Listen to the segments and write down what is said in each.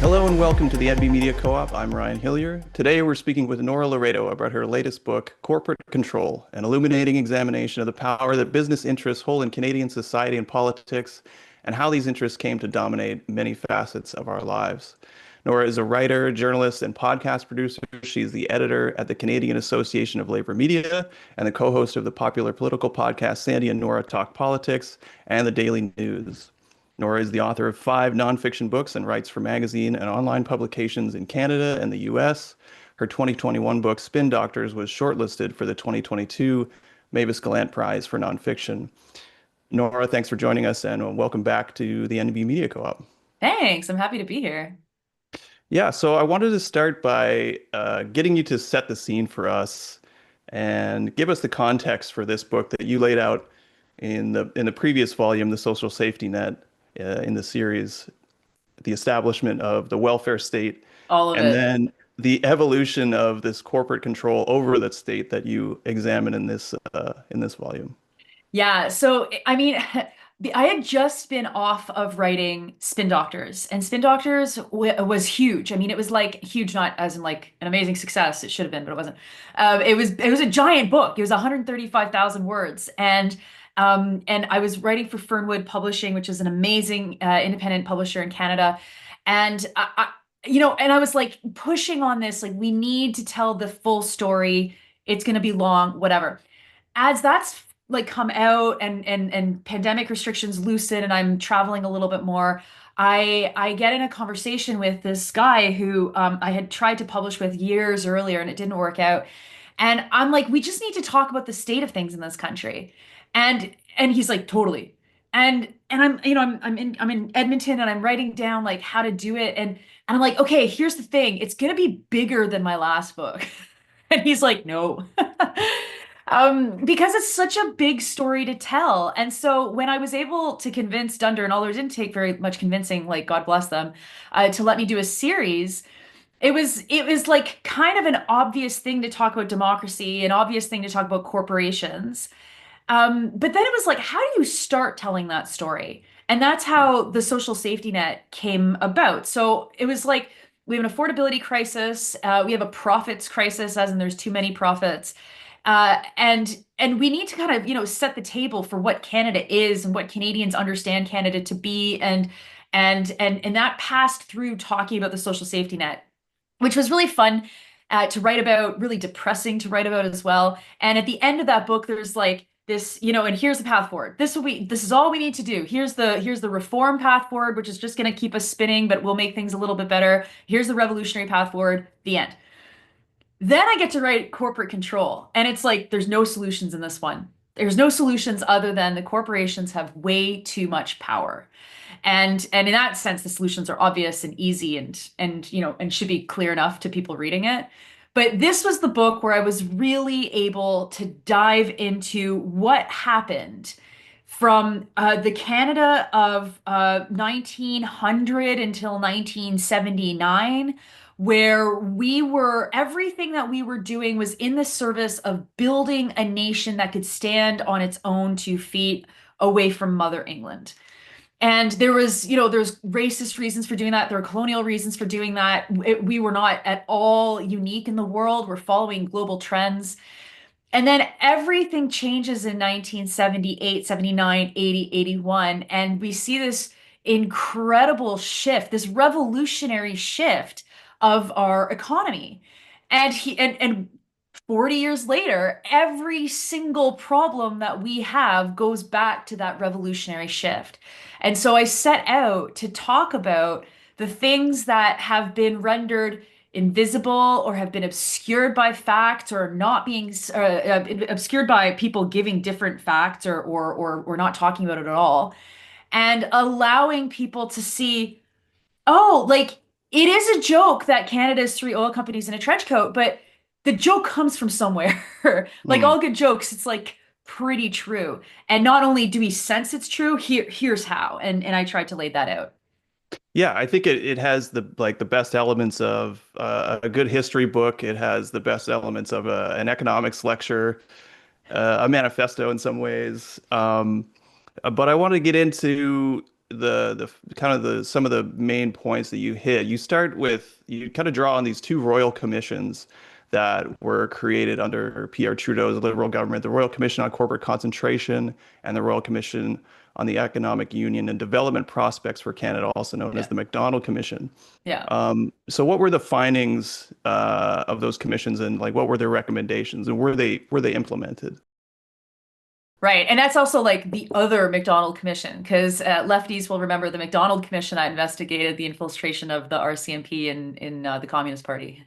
Hello and welcome to the NB Media Co-op. I'm Ryan Hillier. Today we're speaking with Nora Loreto about her latest book, Corporate Control, an illuminating examination of the power that business interests hold in Canadian society and politics, and how these interests came to dominate many facets of our lives. Nora is a writer, journalist, and podcast producer. She's the editor at the Canadian Association of Labor Media and the co-host of the popular political podcast Sandy and Nora Talk Politics and the Daily News. Nora is the author of 5 nonfiction books and writes for magazine and online publications in Canada and the US. Her 2021 book, Spin Doctors, was shortlisted for the 2022 Mavis Gallant Prize for Nonfiction. Nora, thanks for joining us and welcome back to the NB Media Co-op. Thanks. I'm happy to be here. Yeah, so I wanted to start by getting you to set the scene for us and give us the context for this book that you laid out in the previous volume, The Social Safety Net, in the series, the establishment of the welfare state, All of and it. then the evolution of this corporate control over that state that you examine in this volume. Yeah. So, I mean, I had just been off of writing Spin Doctors, and Spin Doctors w was huge. I mean, it was like huge, not as in like an amazing success. It should have been, but it wasn't. It was a giant book. It was 135,000 words, and I was writing for Fernwood Publishing, which is an amazing independent publisher in Canada, and and I was like pushing on this, like we need to tell the full story. It's going to be long, whatever. As that's like come out and pandemic restrictions loosen and I'm traveling a little bit more, I get in a conversation with this guy who I had tried to publish with years earlier and it didn't work out. And I'm like, we just need to talk about the state of things in this country. And he's like, totally. And I'm in Edmonton and I'm writing down like how to do it. And I'm like, okay, here's the thing. It's gonna be bigger than my last book. And he's like, no. Because it's such a big story to tell. And so when I was able to convince Durdurn, although it didn't take very much convincing, like God bless them, to let me do a series, it was like kind of an obvious thing to talk about democracy, an obvious thing to talk about corporations. But then it was like, how do you start telling that story? And that's how the social safety net came about. So it was like we have an affordability crisis, we have a profits crisis, as in there's too many profits. And we need to kind of, set the table for what Canada is and what Canadians understand Canada to be. And that passed through talking about the social safety net, which was really fun to write about, really depressing to write about as well. And at the end of that book, there's like this, and here's the path forward. This is all we need to do. Here's the reform path forward, which is just going to keep us spinning, but will make things a little bit better. Here's the revolutionary path forward. The end. Then I get to write corporate control, and it's like there's no solutions in this one. There's no solutions other than the corporations have way too much power. And in that sense, the solutions are obvious and easy and should be clear enough to people reading it. But this was the book where I was really able to dive into what happened from the Canada of 1900 until 1979, where everything that we were doing was in the service of building a nation that could stand on its own 2 feet away from Mother England. And there's racist reasons for doing that. There are colonial reasons for doing that. We were not at all unique in the world. We're following global trends. And then everything changes in 1978, 79, 80, 81. And we see this incredible shift, this revolutionary shift of our economy. And 40 years later, every single problem that we have goes back to that revolutionary shift. And so I set out to talk about the things that have been rendered invisible or have been obscured by facts or not being obscured by people giving different facts or not talking about it at all, and allowing people to see, oh, like it is a joke that Canada's 3 oil companies in a trench coat, but the joke comes from somewhere. Like Mm. all good jokes, it's like pretty true. And not only do we sense it's true, here's how. And I tried to lay that out. Yeah, I think it has the best elements of a good history book. It has the best elements of an economics lecture, a manifesto in some ways. But I want to get into the kind of the some of the main points that you hit. You kind of draw on these two royal commissions that were created under Pierre Trudeau's Liberal government, the Royal Commission on Corporate Concentration and the Royal Commission on the Economic Union and Development Prospects for Canada, also known as Yeah. the Macdonald Commission. Yeah. So what were the findings of those commissions, and like what were their recommendations, and were they implemented? Right. And that's also like the other Macdonald Commission, because lefties will remember the Macdonald Commission that investigated the infiltration of the RCMP in the Communist Party,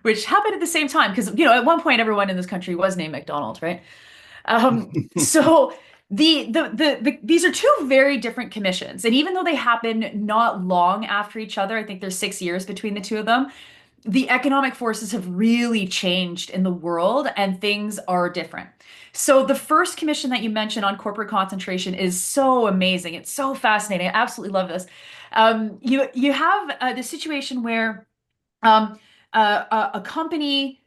which happened at the same time. Because, at one point, everyone in this country was named McDonald, right? So these are two very different commissions. And even though they happen not long after each other, I think there's 6 years between the two of them, the economic forces have really changed in the world and things are different. So the first commission that you mentioned on corporate concentration is so amazing. It's so fascinating. I absolutely love this. You have the situation where um, a company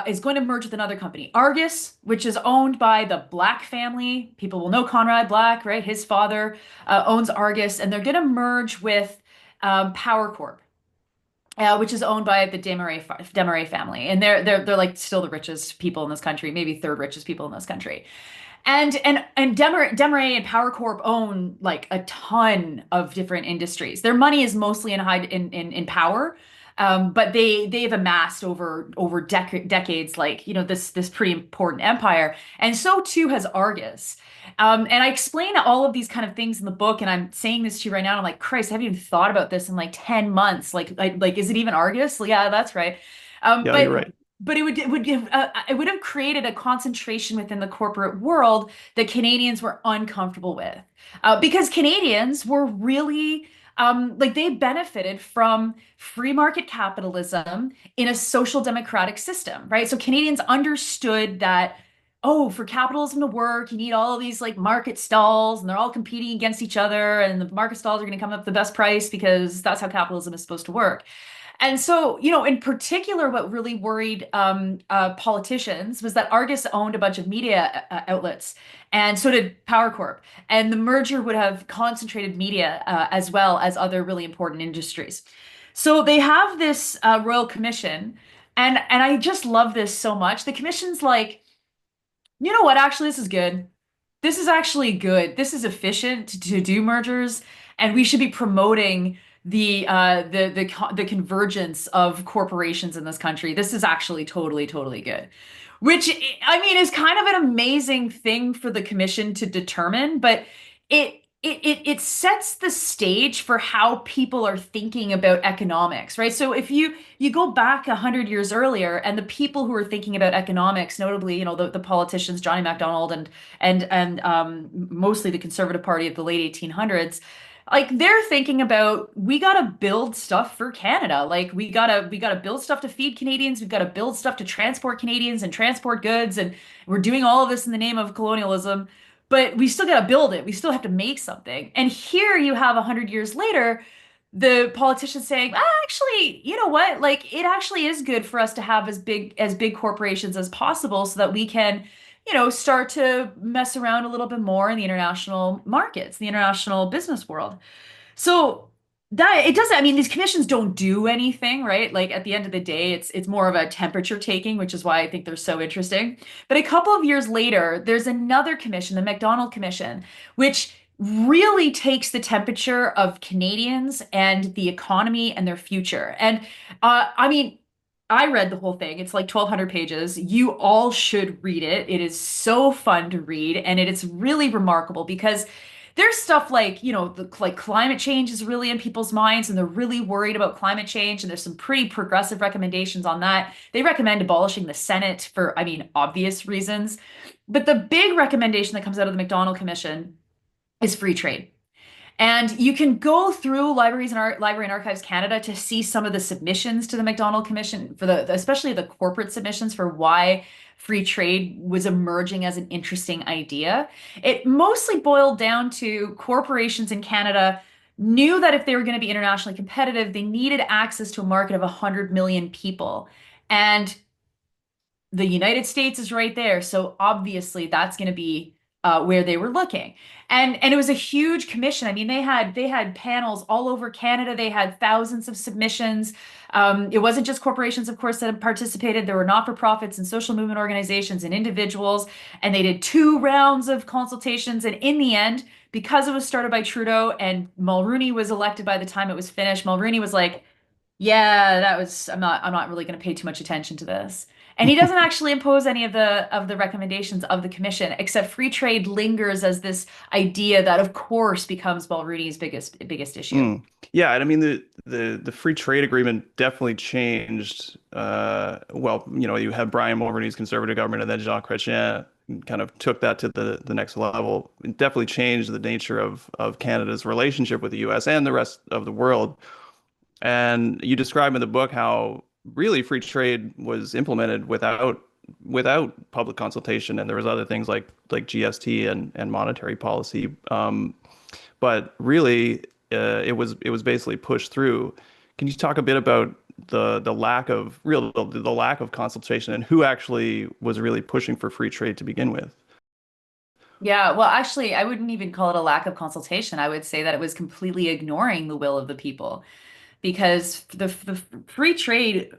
is going to merge with another company. Argus, which is owned by the Black family. People will know Conrad Black, right? His father owns Argus, and they're going to merge with Power Corp. Which is owned by the Desmarais family, and they're like still the richest people in this country, maybe third richest people in this country. And Desmarais and Power Corp own like a ton of different industries. Their money is mostly in power, but they've amassed over decades, like this pretty important empire, and so too has Argus. And I explain all of these kind of things in the book, and I'm saying this to you right now. And I'm like, Christ, I haven't even thought about this in like 10 months. Like, is it even Argus? Yeah, that's right. Um, Yeah, you're but right. but it would have created a concentration within the corporate world that Canadians were uncomfortable with, because Canadians were really like they benefited from free market capitalism in a social democratic system, right? So Canadians understood that, oh, for capitalism to work, you need all of these like market stalls, and they're all competing against each other, and the market stalls are going to come up with the best price because that's how capitalism is supposed to work. And so, in particular, what really worried politicians was that Argus owned a bunch of media outlets, and so did Power Corp. And the merger would have concentrated media as well as other really important industries. So they have this Royal Commission, and I just love this so much. The commission's like, you know what? Actually, this is good. This is actually good. This is efficient to do mergers, and we should be promoting the convergence of corporations in this country. This is actually totally, totally good. Which, I mean, is kind of an amazing thing for the commission to determine, but it sets the stage for how people are thinking about economics, right? So if you go back 100 years earlier, and the people who are thinking about economics, notably, the politicians, Johnny MacDonald and mostly the Conservative Party of the late 1800s, like they're thinking about, we gotta build stuff for Canada. Like we gotta build stuff to feed Canadians. We've got to build stuff to transport Canadians and transport goods, and we're doing all of this in the name of colonialism. But we still got to build it. We still have to make something. And here you have 100 years later, the politicians saying, actually, you know what? Like it actually is good for us to have as big corporations as possible, so that we can, start to mess around a little bit more in the international markets, the international business world. So that it doesn't, I mean, these commissions don't do anything, right? Like at the end of the day, it's more of a temperature taking, which is why I think they're so interesting. But a couple of years later, there's another commission, the Macdonald Commission, which really takes the temperature of Canadians and the economy and their future. And I mean, I read the whole thing. It's like 1,200 pages. You all should read it. It is so fun to read, and it is really remarkable because there's stuff like, like climate change is really in people's minds, and they're really worried about climate change. And there's some pretty progressive recommendations on that. They recommend abolishing the Senate for, I mean, obvious reasons. But the big recommendation that comes out of the Macdonald Commission is free trade. And you can go through Library and Archives Canada to see some of the submissions to the Macdonald Commission, for especially the corporate submissions, for why free trade was emerging as an interesting idea. It mostly boiled down to corporations in Canada knew that if they were going to be internationally competitive, they needed access to a market of 100 million people. And the United States is right there. So obviously that's going to be where they were looking. And it was a huge commission. I mean, they had panels all over Canada. They had thousands of submissions. It wasn't just corporations, of course, that had participated. There were not-for-profits and social movement organizations and individuals, and they did 2 rounds of consultations. And in the end, because it was started by Trudeau and Mulroney was elected by the time it was finished, Mulroney was like, yeah, I'm not really going to pay too much attention to this. And he doesn't actually impose any of the recommendations of the commission, except free trade lingers as this idea that, of course, becomes Mulroney's biggest issue. Mm. Yeah, and I mean the free trade agreement definitely changed. Well, you had Brian Mulroney's conservative government, and then Jean Chrétien kind of took that to the next level. It definitely changed the nature of Canada's relationship with the U.S. and the rest of the world. And you describe in the book how really free trade was implemented without public consultation, and there was other things like GST and monetary policy. But really, it was basically pushed through. Can you talk a bit about the lack of the lack of consultation and who actually was really pushing for free trade to begin with? Yeah, well, actually, I wouldn't even call it a lack of consultation. I would say that it was completely ignoring the will of the people, because the free trade,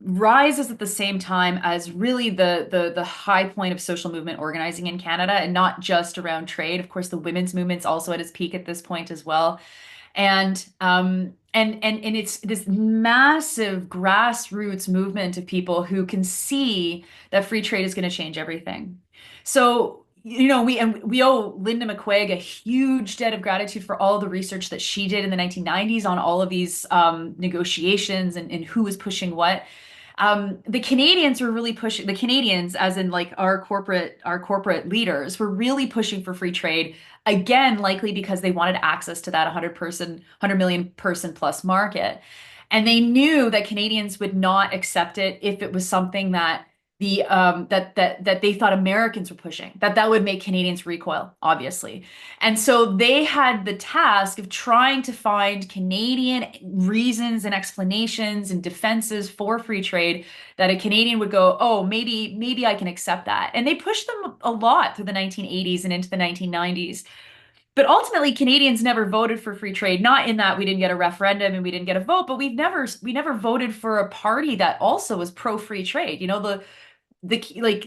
rises at the same time as really the high point of social movement organizing in Canada, and not just around trade. Of course, the women's movement's also at its peak at this point as well. And it's this massive grassroots movement of people who can see that free trade is going to change everything. So, we owe Linda McQuaig a huge debt of gratitude for all the research that she did in the 1990s on all of these negotiations and who was pushing what. The Canadians were really pushing, the Canadians, as in like our corporate leaders, were really pushing for free trade, again, likely because they wanted access to that 100 million person plus market. And they knew that Canadians would not accept it if it was something that that they thought Americans were pushing, that would make Canadians recoil, obviously. And so they had the task of trying to find Canadian reasons and explanations and defenses for free trade that a Canadian would go, oh, maybe I can accept that. And they pushed them a lot through the 1980s and into the 1990s. But ultimately, Canadians never voted for free trade. Not in that we didn't get a referendum and we didn't get a vote, but we never voted for a party that also was pro free trade. The like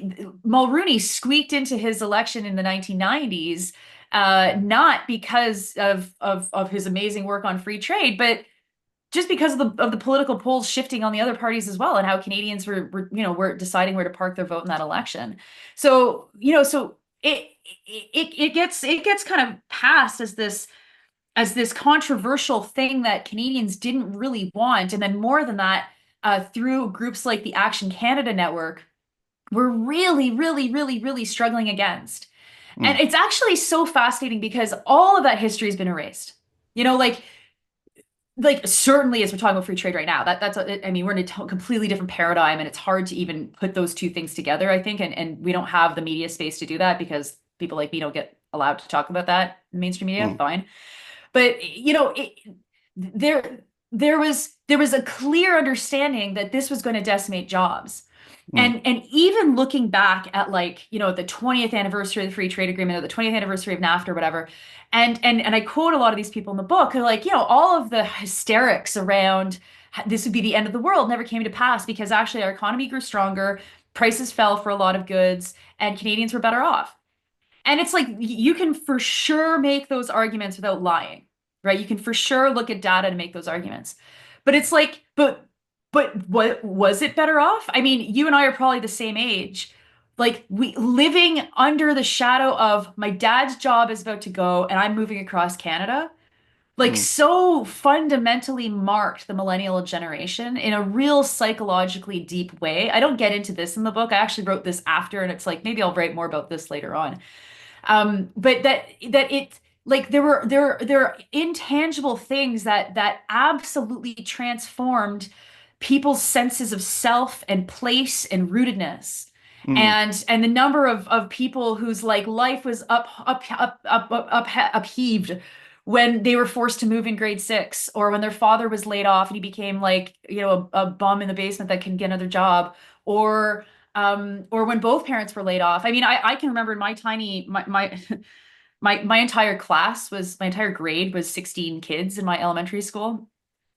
Mulroney squeaked into his election in the 1990s, not because of his amazing work on free trade, but just because of the political polls shifting on the other parties as well, and how Canadians were deciding where to park their vote in that election. So it gets kind of passed as this controversial thing that Canadians didn't really want, and then more than that, through groups like the Action Canada Network, we're really, really, really, really struggling against. And Mm. it's actually so fascinating because all of that history has been erased. You know, like certainly as we're talking about free trade right now, I mean, we're in a completely different paradigm, and it's hard to even put those two things together, I think, and we don't have the media space to do that because people like me don't get allowed to talk about that in mainstream media. Mm. Fine. But there there was a clear understanding that this was going to decimate jobs. Mm. And even looking back at, like, the 20th anniversary of the free trade agreement, or the 20th anniversary of NAFTA or whatever, and I quote a lot of these people in the book, who are like, all of the hysterics around this would be the end of the world never came to pass, because actually our economy grew stronger, prices fell for a lot of goods, and Canadians were better off. And it's like, you can for sure make those arguments without lying, right? You can for sure look at data to make those arguments. But it's like, but what was it better off? I mean, you and I are probably the same age. Like, we living under the shadow of my dad's job is about to go and I'm moving across Canada, like, Mm. so fundamentally marked the millennial generation in a real psychologically deep way. I don't get into this in the book. I actually wrote this after, and it's like, maybe I'll write more about this later on. But that it, like, there are intangible things that absolutely transformed people's senses of self and place and rootedness. Mm. And the number of people whose, like, life was upheaved when they were forced to move in grade 6, or when their father was laid off and he became, like, a bum in the basement that can get another job, or or when both parents were laid off. I mean, I can remember in my tiny my entire class was my entire grade was 16 kids in my elementary school.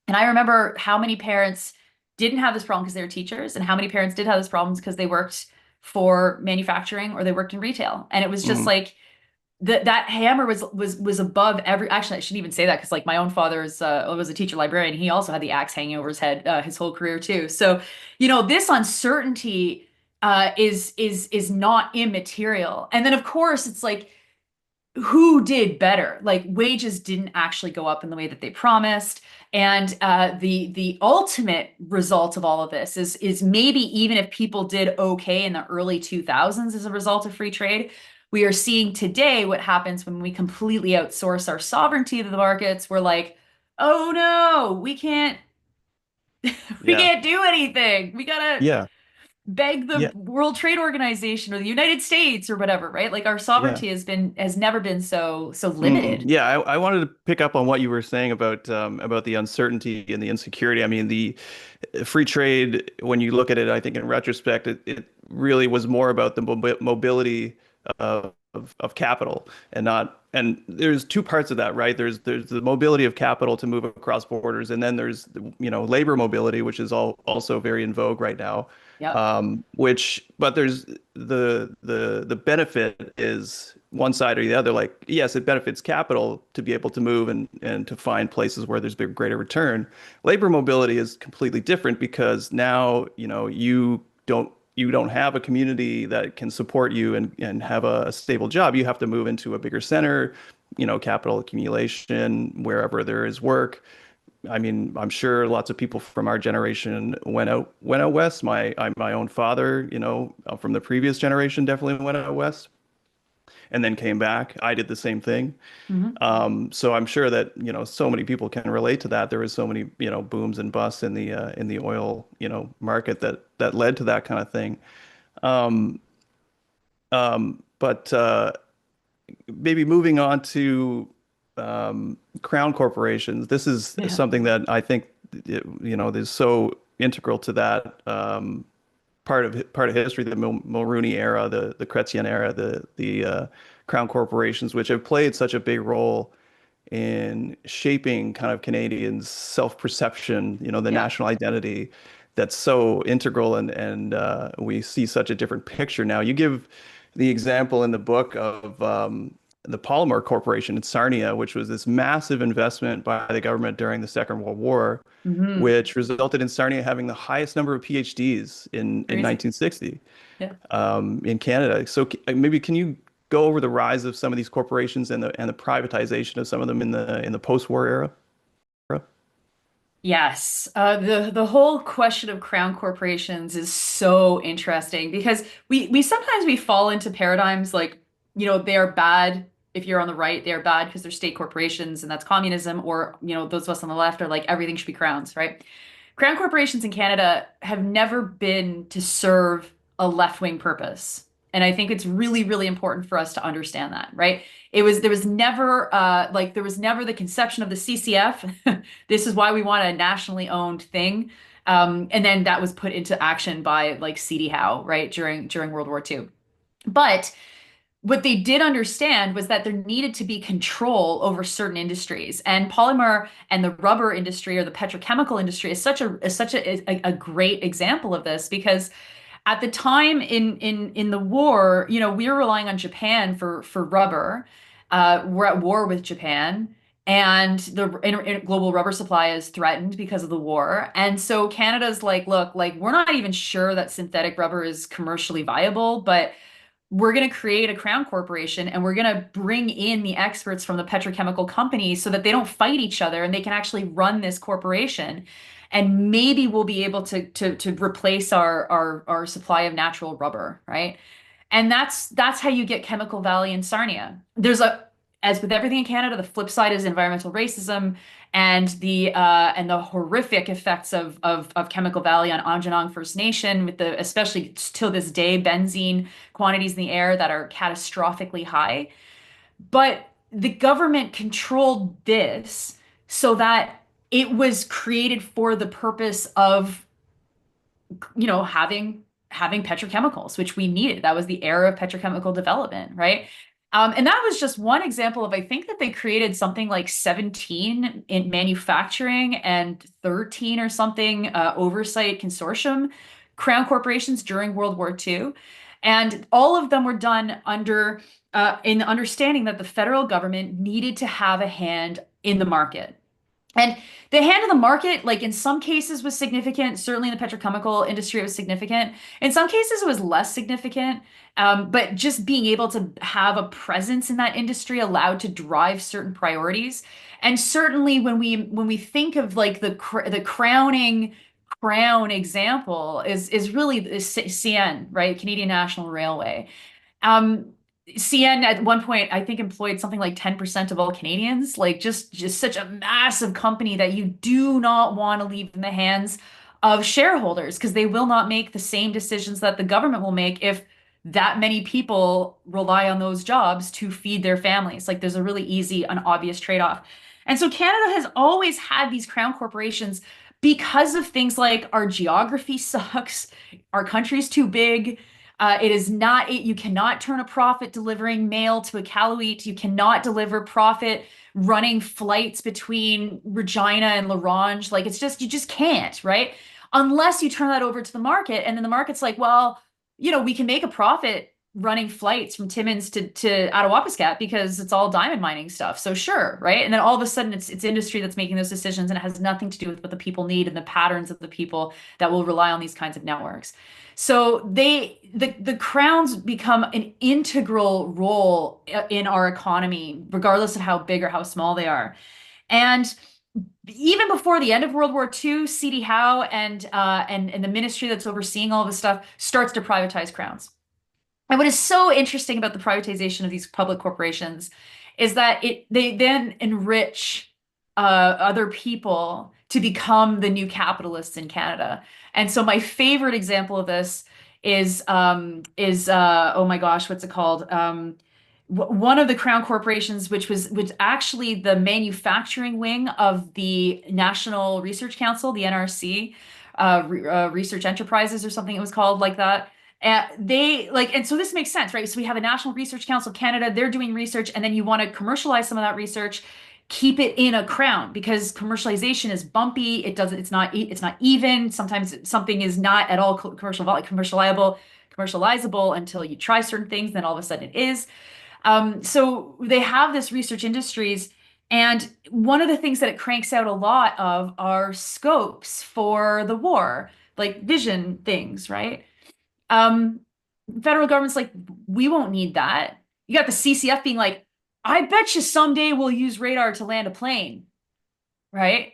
And I remember how many parents didn't have this problem because they were teachers, and how many parents did have this problems because they worked for manufacturing or they worked in retail. And it was just Mm, like that hammer was above every. Actually, I shouldn't even say that because like my own father was a teacher librarian. He also had the axe hanging over his head his whole career too. So, this uncertainty is not immaterial. And then of course it's like who did better? Like wages didn't actually go up in the way that they promised, and the ultimate result of all of this is maybe even if people did okay in the early 2000s as a result of free trade, we are seeing today what happens when we completely outsource our sovereignty to the markets. We're like, oh no, we yeah, can't do anything. We gotta yeah, beg the yeah, World Trade Organization or the United States or whatever, right? Like our yeah. sovereignty has never been so limited. Yeah, I wanted to pick up on what you were saying about the uncertainty and the insecurity. I mean, the free trade, when you look at it, I think in retrospect, it really was more about the mobility of capital and not. And there's two parts of that, right? There's the mobility of capital to move across borders, and then there's labor mobility, which is also very in vogue right now. Yep. But there's the benefit is one side or the other. Like, yes, it benefits capital to be able to move and to find places where there's big greater return. Labor mobility is completely different because now, you don't have a community that can support you and have a stable job. You have to move into a bigger center, capital accumulation, wherever there is work. I mean, I'm sure lots of people from our generation went out west. My own father, from the previous generation definitely went out west and then came back. I did the same thing. Hmm. So I'm sure that, so many people can relate to that. There was so many, booms and busts in the oil, market that led to that kind of thing. Um, but maybe moving on to crown corporations. This is Yeah. something that I think, is so integral to that part of history, the Mulroney era, the Chrétien era, the crown corporations, which have played such a big role in shaping kind of Canadians' self-perception, the Yeah. national identity that's so integral, and we see such a different picture now. You give the example in the book of the Polymer Corporation in Sarnia, which was this massive investment by the government during the Second World War, Hmm. which resulted in Sarnia having the highest number of PhDs in Crazy. 1960 Yeah. in Canada. So maybe can you go over the rise of some of these corporations and the privatization of some of them in the post-war era? Yes, the whole question of crown corporations is so interesting because we sometimes we fall into paradigms like, they are bad if you're on the right, they are bad because they're state corporations and that's communism, or, those of us on the left are like everything should be crowns, right? Crown corporations in Canada have never been to serve a left-wing purpose. And I think it's really, really important for us to understand that, right? There was never there was never the conception of the CCF. This is why we want a nationally owned thing. And then that was put into action by like C.D. Howe, right, during World War II. But what they did understand was that there needed to be control over certain industries, and polymer and the rubber industry or the petrochemical industry is such a great example of this because at the time in the war, we were relying on Japan for rubber. We're at war with Japan, and the global rubber supply is threatened because of the war. And so Canada's like, look, like we're not even sure that synthetic rubber is commercially viable, but we're going to create a crown corporation and we're going to bring in the experts from the petrochemical companies so that they don't fight each other and they can actually run this corporation. And maybe we'll be able to replace our supply of natural rubber, right? And that's how you get Chemical Valley and Sarnia. As with everything in Canada, the flip side is environmental racism and the horrific effects of Chemical Valley on Aamjiwnaang First Nation, with the especially till this day benzene quantities in the air that are catastrophically high. But the government controlled this so that it was created for the purpose of having having petrochemicals, which we needed. That was the era of petrochemical development, right? And that was just one example of, I think that they created something like 17 in manufacturing and 13 or something oversight consortium crown corporations during World War II. And all of them were done under in the understanding that the federal government needed to have a hand in the market. And the hand of the market, like in some cases, was significant. Certainly in the petrochemical industry, it was significant. In some cases, it was less significant. But just being able to have a presence in that industry allowed to drive certain priorities. And certainly, when we think of like the crowning crown example is really the CN, right? Canadian National Railway. Um, CN at one point, I think, employed something like 10% of all Canadians, like just such a massive company that you do not want to leave in the hands of shareholders because they will not make the same decisions that the government will make if that many people rely on those jobs to feed their families. Like there's a really easy and obvious trade-off. And so Canada has always had these crown corporations because of things like our geography sucks, our country's too big. It is not, you cannot turn a profit delivering mail to Iqaluit. You cannot deliver profit running flights between Regina and La Ronge. Like it's just, you just can't, right? Unless you turn that over to the market. And then the market's like, well, we can make a profit running flights from Timmins to Attawapiskat because it's all diamond mining stuff. So sure, right? And then all of a sudden it's industry that's making those decisions and it has nothing to do with what the people need and the patterns of the people that will rely on these kinds of networks. So the crowns become an integral role in our economy, regardless of how big or how small they are. And even before the end of World War II, C.D. Howe and the ministry that's overseeing all of this stuff starts to privatize crowns. And what is so interesting about the privatization of these public corporations is that they then enrich other people to become the new capitalists in Canada. And so my favorite example of this is oh my gosh, what's it called? One of the crown corporations, which was actually the manufacturing wing of the National Research Council, the NRC, Research Enterprises or something it was called like that. And so this makes sense, right? So we have a National Research Council of Canada, they're doing research, and then you want to commercialize some of that research, keep it in a crown because commercialization is bumpy. It's not even. Sometimes something is not at all commercializable until you try certain things, then all of a sudden it is. So they have this research industries. And one of the things that it cranks out a lot of are scopes for the war, like vision things, right? Um, Federal government's like, we won't need that. You got the CCF being like, I bet you someday we'll use radar to land a plane, right?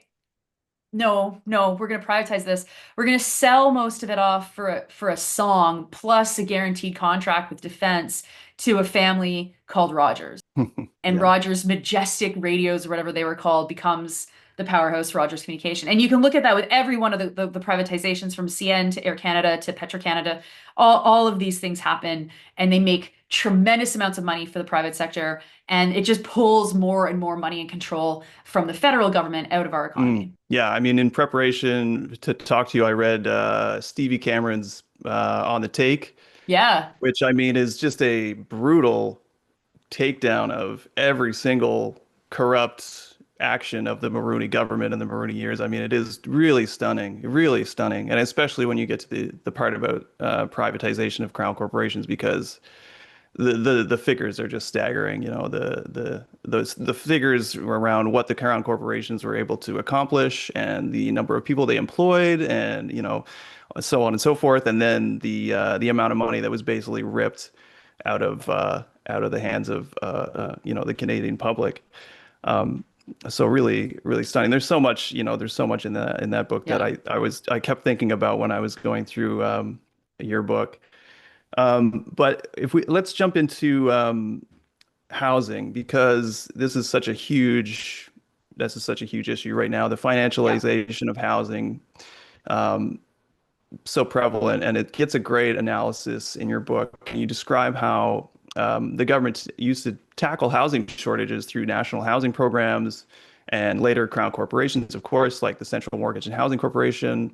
No, we're going to privatize this. We're going to sell most of it off for a song plus a guaranteed contract with defense to a family called Rogers. And Yeah. Rogers Majestic Radios or whatever they were called becomes the powerhouse Rogers Communication. And you can look at that with every one of the privatizations from CN to Air Canada to Petro-Canada. All of these things happen and they make tremendous amounts of money for the private sector. And it just pulls more and more money and control from the federal government out of our economy. Yeah, I mean, in preparation to talk to you, I read Stevie Cameron's On the Take, Yeah. which I mean is just a brutal takedown of every single corrupt action of the Mulroney government in the Mulroney years. I mean, it is really stunning, and especially when you get to the part about privatization of crown corporations, because the figures are just staggering. You know, the figures around what the crown corporations were able to accomplish and the number of people they employed, and so on and so forth, and then the amount of money that was basically ripped out of the hands of the Canadian public. So really stunning. There's so much, there's so much in that book that Yeah. I kept thinking about when I was going through your book. But let's jump into housing, because this is such a huge issue right now. The Yeah. financialization of housing, so prevalent, and it gets a great analysis in your book. You describe how the government used to tackle housing shortages through national housing programs, and later crown corporations, of course, like the Central Mortgage and Housing Corporation,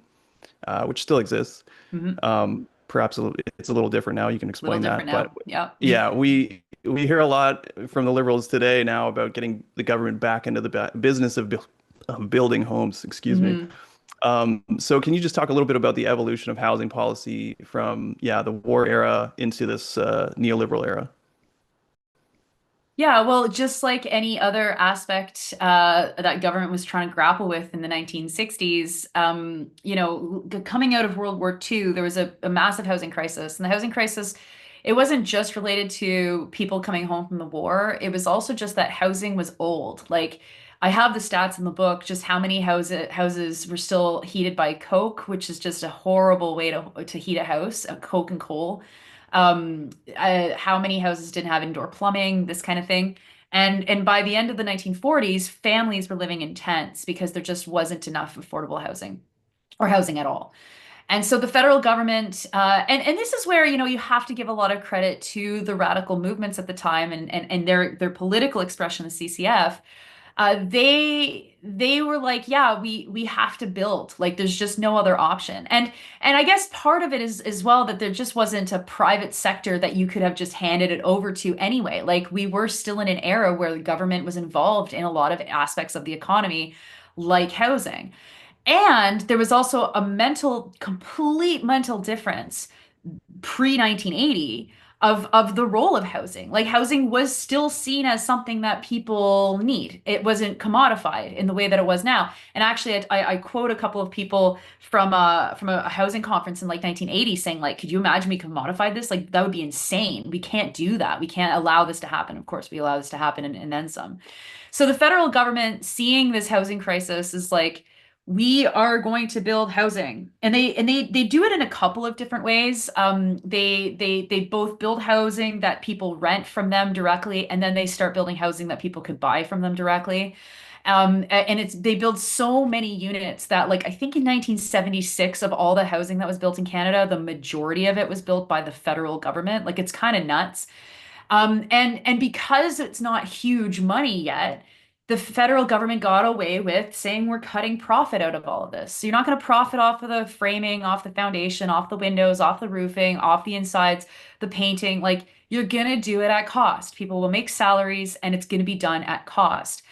which still exists, Mhm. perhaps it's a little different now. You can Little explain different that. But now. Yeah. yeah, we hear a lot from the liberals today now about getting the government back into the business of building homes. Excuse me. Mhm. So can you just talk a little bit about the evolution of housing policy from, yeah, the war era into this neoliberal era? Yeah, well, just like any other aspect that government was trying to grapple with in the 1960s, coming out of World War II, there was a massive housing crisis. And the housing crisis, it wasn't just related to people coming home from the war. It was also just that housing was old. Like, I have the stats in the book, just how many houses were still heated by coke, which is just a horrible way to heat a house, a coke and coal. How many houses didn't have indoor plumbing, this kind of thing. And by the end of the 1940s, families were living in tents because there just wasn't enough affordable housing or housing at all. And so the federal government, and this is where, you have to give a lot of credit to the radical movements at the time and their political expression, the CCF. They were like, yeah, we have to build. Like, there's just no other option. And I guess part of it is as well that there just wasn't a private sector that you could have just handed it over to anyway. Like, we were still in an era where the government was involved in a lot of aspects of the economy, like housing. And there was also a complete mental difference pre 1980 of the role of housing. Like, housing was still seen as something that people need. It wasn't commodified in the way that it was now. And actually, I quote a couple of people from a housing conference in like 1980 saying, like, could you imagine we commodified this? Like, that would be insane. We can't do that. We can't allow this to happen. Of course, we allow this to happen and then some. So the federal government seeing this housing crisis is like, we are going to build housing, and they do it in a couple of different ways. They both build housing that people rent from them directly, and then they start building housing that people could buy from them directly. And they build so many units that, like, I think in 1976, of all the housing that was built in Canada, the majority of it was built by the federal government. Like, it's kind of nuts. And because it's not huge money yet, the federal government got away with saying we're cutting profit out of all of this. So you're not going to profit off of the framing, off the foundation, off the windows, off the roofing, off the insides, the painting. Like, you're going to do it at cost. People will make salaries and it's going to be done at cost.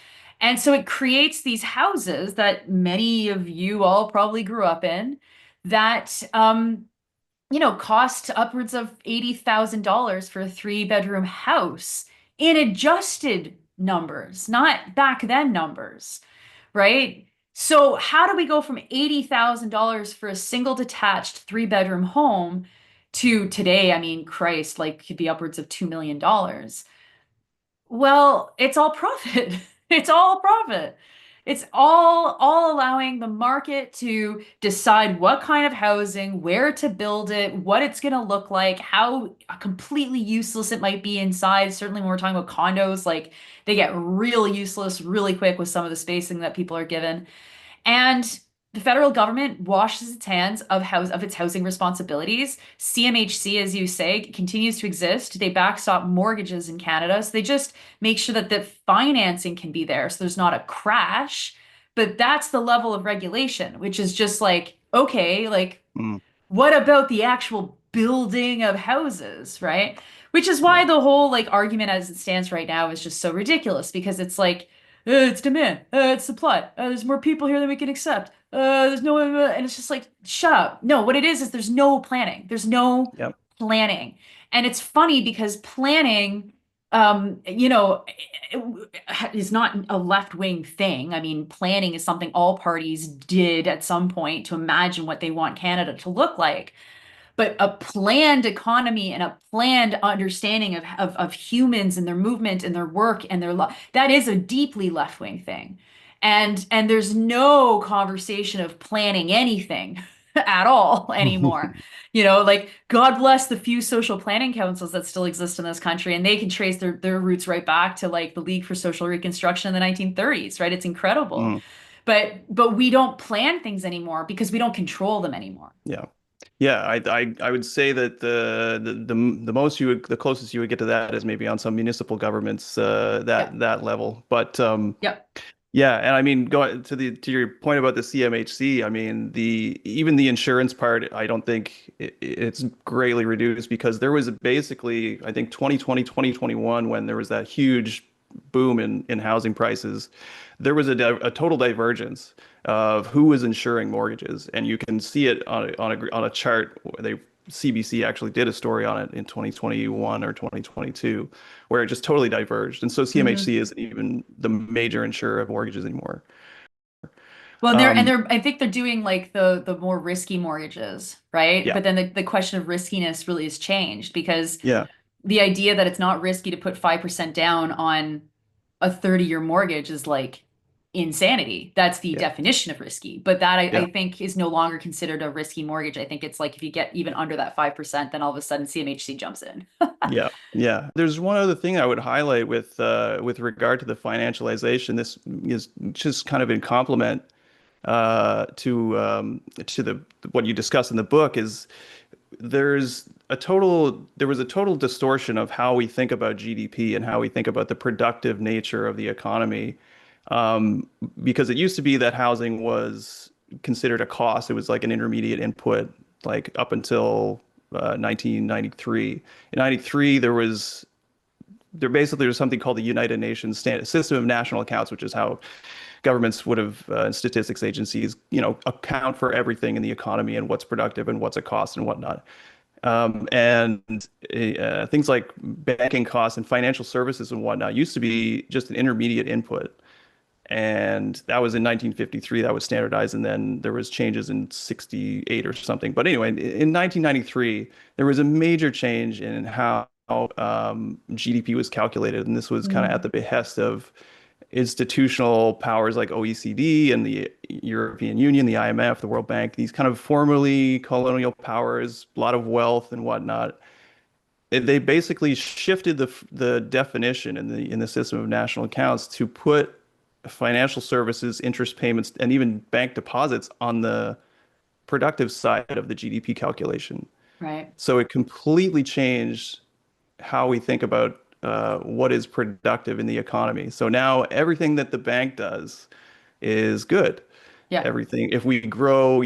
And so it creates these houses that many of you all probably grew up in that cost upwards of $80,000 for a three-bedroom house in adjusted numbers, not back then numbers, right? So how do we go from $80,000 for a single detached three-bedroom home to today? I mean, Christ, like, could be upwards of $2 million. Well, it's all profit. It's all profit. It's all allowing the market to decide what kind of housing, where to build it, what it's going to look like, how completely useless it might be inside. Certainly when we're talking about condos, like, they get real useless really quick with some of the spacing that people are given. And the federal government washes its hands of its housing responsibilities. CMHC, as you say, continues to exist. They backstop mortgages in Canada. So they just make sure that the financing can be there. So there's not a crash. But that's the level of regulation, which is just like, okay, like, Mm, what about the actual building of houses, right? Which is why yeah. the whole, like, argument as it stands right now is just so ridiculous, because it's like, it's demand, it's supply, there's more people here than we can accept. There's no, and it's just like, shut up. No, what it is there's no planning. There's no Yep. planning. And it's funny because planning, is not a left-wing thing. I mean, planning is something all parties did at some point to imagine what they want Canada to look like. But a planned economy and a planned understanding of humans and their movement and their work and their that is a deeply left-wing thing. And there's no conversation of planning anything at all anymore. Like, God bless the few social planning councils that still exist in this country, and they can trace their roots right back to, like, the League for Social Reconstruction in the 1930s, right? It's incredible. Mm, But we don't plan things anymore because we don't control them anymore. yeah. Yeah, I would say that the closest you would get to that is maybe on some municipal governments Yeah. that level. But Yep. Yeah, and I mean, going to your point about the CMHC, I mean, the even the insurance part, I don't think it's greatly reduced because there was basically, I think 2020, 2021, when there was that huge boom in housing prices, there was a total divergence of who was insuring mortgages, and you can see it on a chart. They CBC actually did a story on it in 2021 or 2022 where it just totally diverged. And so Mhm. CMHC isn't even the major insurer of mortgages anymore. Well, Um, I think they're doing like the more risky mortgages, right? yeah, But then the question of riskiness really has changed because yeah, the idea that it's not risky to put 5% down on a 30-year mortgage is like insanity. That's the yeah, definition of risky. But that yeah, I think is no longer considered a risky mortgage. I think it's like if you get even under that 5%, then all of a sudden CMHC jumps in. yeah, yeah. There's one other thing I would highlight with regard to the financialization. This is just kind of in complement to the what you discuss in the book is there was a total distortion of how we think about GDP and how we think about the productive nature of the economy. Um, because it used to be that housing was considered a cost. It was like an intermediate input, like up until 1993. In 93, there was something called the United Nations System of National Accounts, which is how governments would have statistics agencies, account for everything in the economy and what's productive and what's a cost and whatnot. And things like banking costs and financial services and whatnot used to be just an intermediate input. And that was in 1953, that was standardized. And then there was changes in 68 or something. But anyway, in 1993, there was a major change in how GDP was calculated. And this was kind of at Mm, the behest of institutional powers like OECD and the European Union, the IMF, the World Bank, these kind of formerly colonial powers, a lot of wealth and whatnot. They basically shifted the definition in the system of national accounts to put financial services, interest payments, and even bank deposits on the productive side of the GDP calculation. right. So it completely changed how we think about what is productive in the economy. So now everything that the bank does is good. Yeah. Everything, if we grow,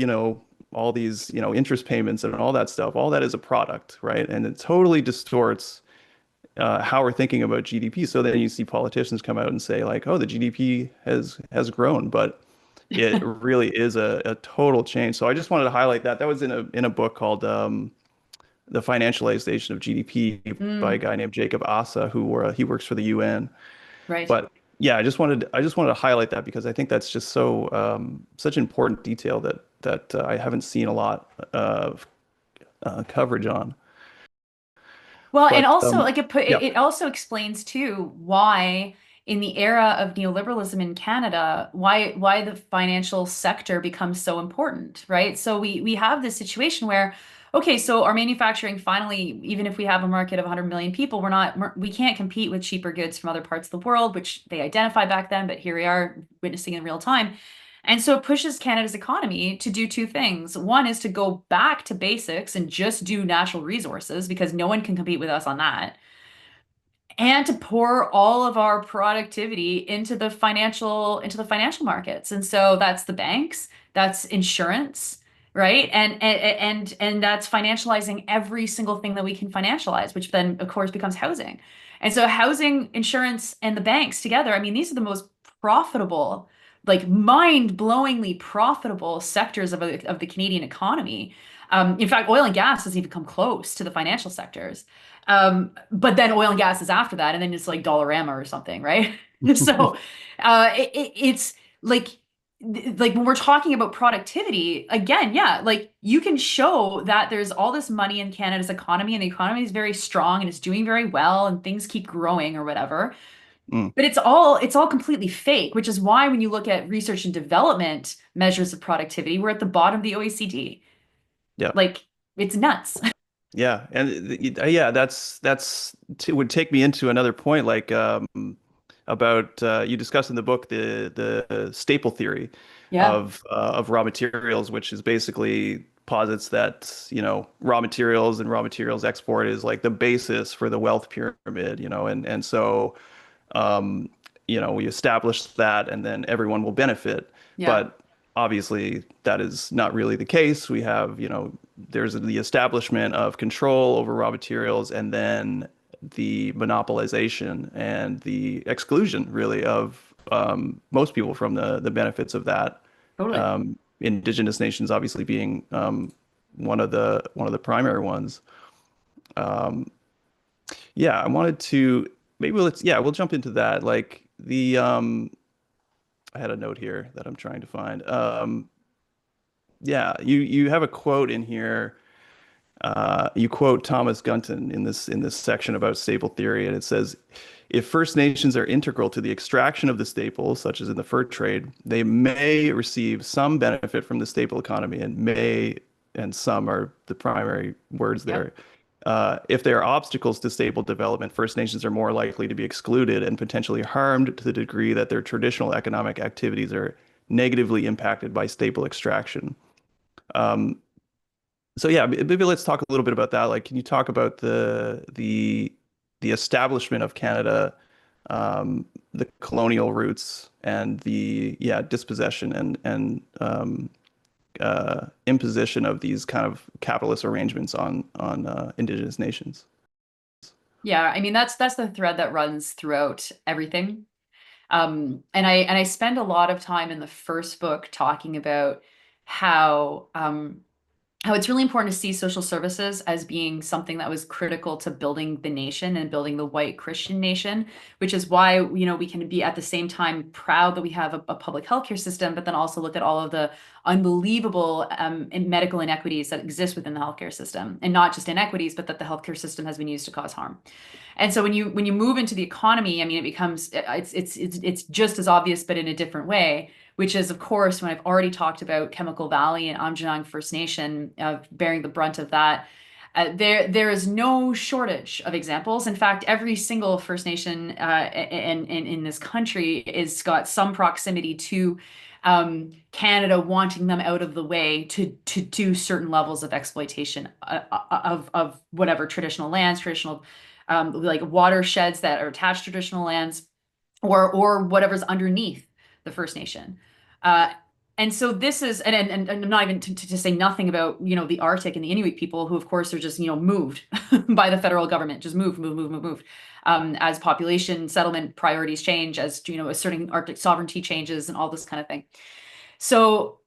all these, interest payments and all that stuff, all that is a product, right? And it totally distorts how we're thinking about GDP. So then you see politicians come out and say like, "Oh, the GDP has grown," but it really is a total change. So I just wanted to highlight that. That was in a book called The Financialization of GDP by a Mm, guy named Jacob Assa, he works for the UN. right. But yeah, I just wanted to highlight that because I think that's just such important detail that I haven't seen a lot of coverage on. Well, and But also like yeah, it also explains too why in the era of neoliberalism in Canada, why the financial sector becomes so important, right? So we have this situation where okay, so our manufacturing finally, even if we have a market of 100 million people, we can't compete with cheaper goods from other parts of the world, which they identified back then, but here we are witnessing in real time. And so it pushes Canada's economy to do two things. One is to go back to basics and just do natural resources because no one can compete with us on that. And to pour all of our productivity into the financial markets. And so that's the banks, that's insurance, right? And that's financializing every single thing that we can financialize, which then of course becomes housing. And so housing, insurance, and the banks together, I mean, these are the most profitable, like mind-blowingly profitable sectors of the Canadian economy. In fact, oil and gas doesn't even come close to the financial sectors. But then oil and gas is after that, and then it's like Dollarama or something, right? So it's like when we're talking about productivity, again, yeah, like you can show that there's all this money in Canada's economy, and the economy is very strong and it's doing very well, and things keep growing or whatever. mm, But it's all completely fake, which is why when you look at research and development measures of productivity, we're at the bottom of the OECD. yeah. Like it's nuts. Yeah, and yeah, that's would take me into another point, like about you discuss in the book the staple theory Yeah. of raw materials, which is basically posits that raw materials and raw materials export is like the basis for the wealth pyramid, and so um, we establish that and then everyone will benefit. Yeah, But obviously, that is not really the case. We have, there's the establishment of control over raw materials and then the monopolization and the exclusion, really, of most people from the benefits of that. totally. Indigenous nations obviously being one of the primary ones. Um, yeah, I wanted to maybe we'll jump into that. Like I had a note here that I'm trying to find. Yeah, you have a quote in here. You quote Thomas Gunton in this section about staple theory, and it says, if First Nations are integral to the extraction of the staples, such as in the fur trade, they may receive some benefit from the staple economy, and may and some are the primary words Yep. there. If there are obstacles to stable development, First Nations are more likely to be excluded and potentially harmed to the degree that their traditional economic activities are negatively impacted by staple extraction. Um, so yeah, maybe let's talk a little bit about that. Like, can you talk about the establishment of Canada, the colonial roots, and the dispossession and imposition of these kind of capitalist arrangements on Indigenous nations? Yeah, I mean that's the thread that runs throughout everything. And I spend a lot of time in the first book talking about how how it's really important to see social services as being something that was critical to building the nation and building the white Christian nation, which is why, we can be at the same time proud that we have a public healthcare system, but then also look at all of the unbelievable medical inequities that exist within the healthcare system, and not just inequities, but that the healthcare system has been used to cause harm. And so when you move into the economy, I mean, it becomes it's just as obvious, but in a different way, which is, of course, when I've already talked about Chemical Valley and Amjinang First Nation bearing the brunt of that. There is no shortage of examples. In fact, every single First Nation in this country is got some proximity to Canada wanting them out of the way to do certain levels of exploitation of whatever traditional lands, traditional like watersheds that are attached to traditional lands, or whatever's underneath the First Nation. Uh, and so this is, and I'm not even to say nothing about, the Arctic and the Inuit people who, of course, are just, moved by the federal government, just move. As population settlement priorities change, as, asserting Arctic sovereignty changes and all this kind of thing. So,